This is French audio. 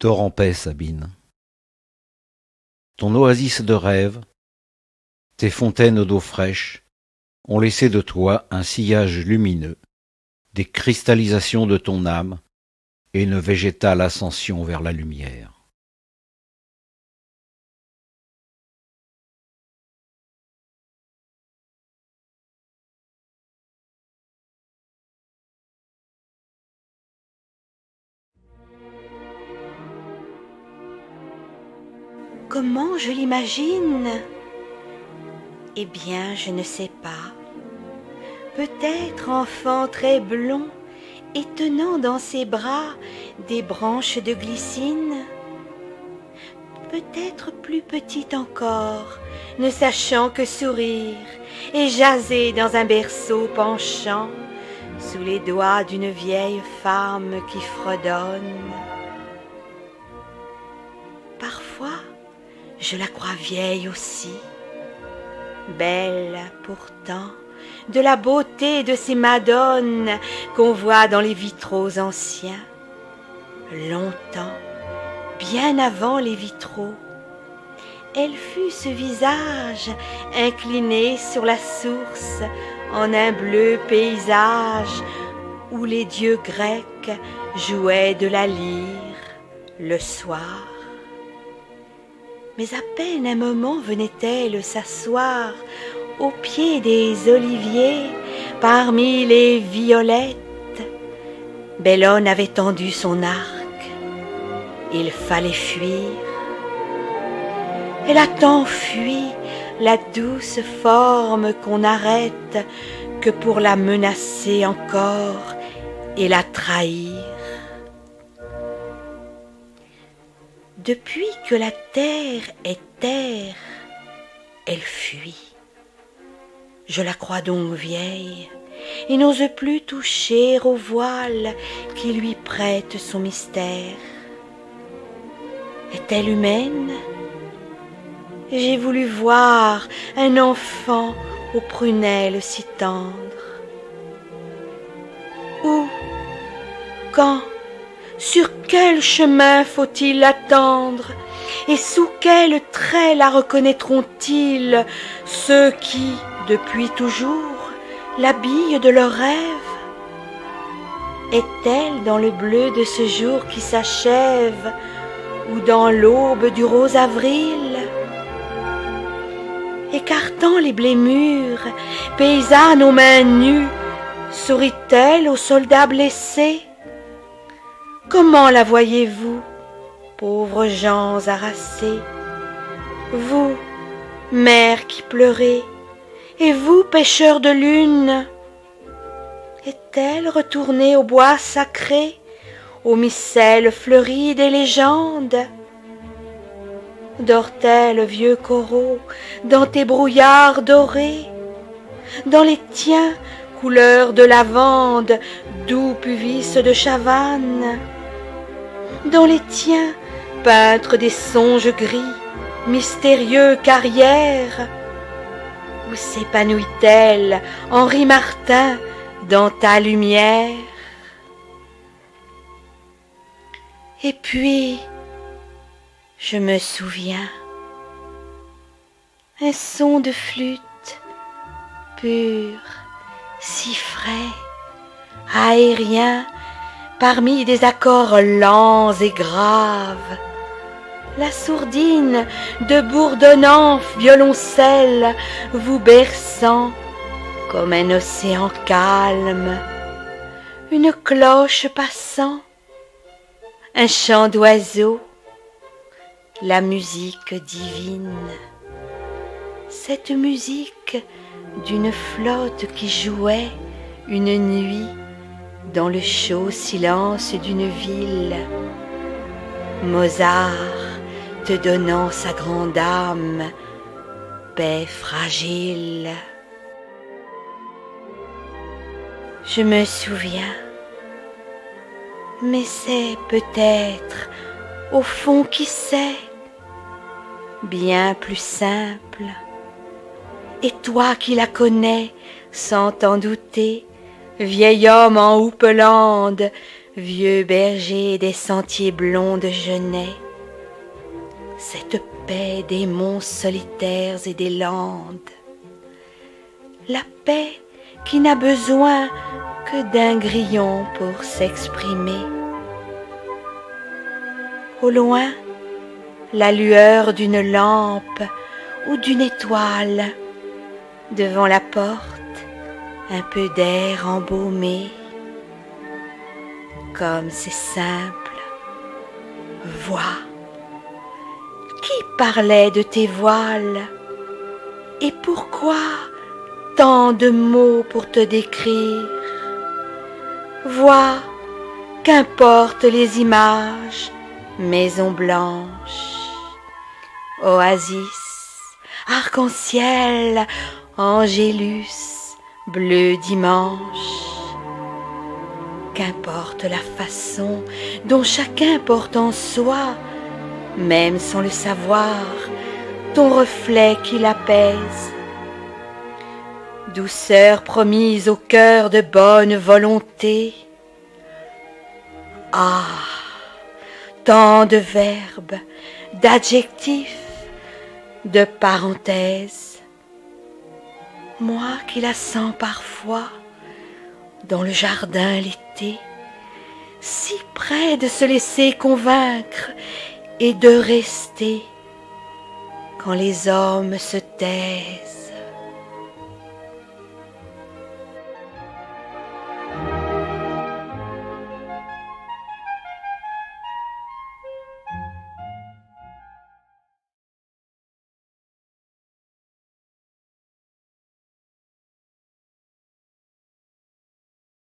Dors en paix, Sabine. Ton oasis de rêve, tes fontaines d'eau fraîche ont laissé de toi un sillage lumineux, des cristallisations de ton âme et une végétale ascension vers la lumière. Comment je l'imagine? Eh bien, je ne sais pas. Peut-être enfant très blond et tenant dans ses bras des branches de glycine. Peut-être plus petite encore, ne sachant que sourire et jaser dans un berceau penchant sous les doigts d'une vieille femme qui fredonne. Parfois, je la crois vieille aussi, belle pourtant, de la beauté de ces madones qu'on voit dans les vitraux anciens. Longtemps, bien avant les vitraux, elle fut ce visage incliné sur la source en un bleu paysage où les dieux grecs jouaient de la lyre le soir. Mais à peine un moment venait-elle s'asseoir au pied des oliviers parmi les violettes. Bellone avait tendu son arc, il fallait fuir. Elle a tant fui la douce forme qu'on n'arrête que pour la menacer encore et la trahir. Depuis que la terre est terre, elle fuit. Je la crois donc vieille et n'ose plus toucher au voile qui lui prête son mystère. Est-elle humaine? J'ai voulu voir un enfant aux prunelles si tendres. Où? Quand? Sur quel chemin faut-il l'attendre? Et sous quel trait la reconnaîtront-ils ceux qui, depuis toujours, l'habillent de leurs rêves? Est-elle dans le bleu de ce jour qui s'achève ou dans l'aube du rose avril? Écartant les blés mûrs, paysanne aux mains nues, sourit-elle aux soldats blessés? Comment la voyez-vous, pauvres gens harassés? Vous, mères qui pleurez, et vous, pêcheurs de lune, est-elle retournée au bois sacré, aux micelles fleuries des légendes? Dort-elle, vieux coraux, dans tes brouillards dorés, dans les tiens, couleur de lavande, doux puvis de Chavannes? Dans les tiens, peintre des songes gris, mystérieux carrières? Où s'épanouit-elle, Henri Martin, dans ta lumière? Et puis, je me souviens, un son de flûte pur, si frais, aérien, parmi des accords lents et graves, la sourdine de bourdonnants violoncelles vous berçant comme un océan calme, une cloche passant, un chant d'oiseau, la musique divine, cette musique d'une flotte qui jouait une nuit dans le chaud silence d'une ville, Mozart te donnant sa grande âme, paix fragile. Je me souviens, mais c'est peut-être, au fond qui sait, bien plus simple. Et toi qui la connais, sans t'en douter, vieil homme en houppelande, vieux berger des sentiers blonds de Genêt, cette paix des monts solitaires et des landes, la paix qui n'a besoin que d'un grillon pour s'exprimer. Au loin, la lueur d'une lampe ou d'une étoile, devant la porte, un peu d'air embaumé. Comme c'est simple, vois, qui parlait de tes voiles, et pourquoi tant de mots pour te décrire? Vois, qu'importent les images, maison blanche, oasis, arc-en-ciel, angélus, bleu dimanche. Qu'importe la façon dont chacun porte en soi, même sans le savoir, ton reflet qui l'apaise. Douceur promise au cœur de bonne volonté. Ah, tant de verbes, d'adjectifs, de parenthèses. Moi qui la sens parfois dans le jardin l'été, si près de se laisser convaincre et de rester quand les hommes se taisent.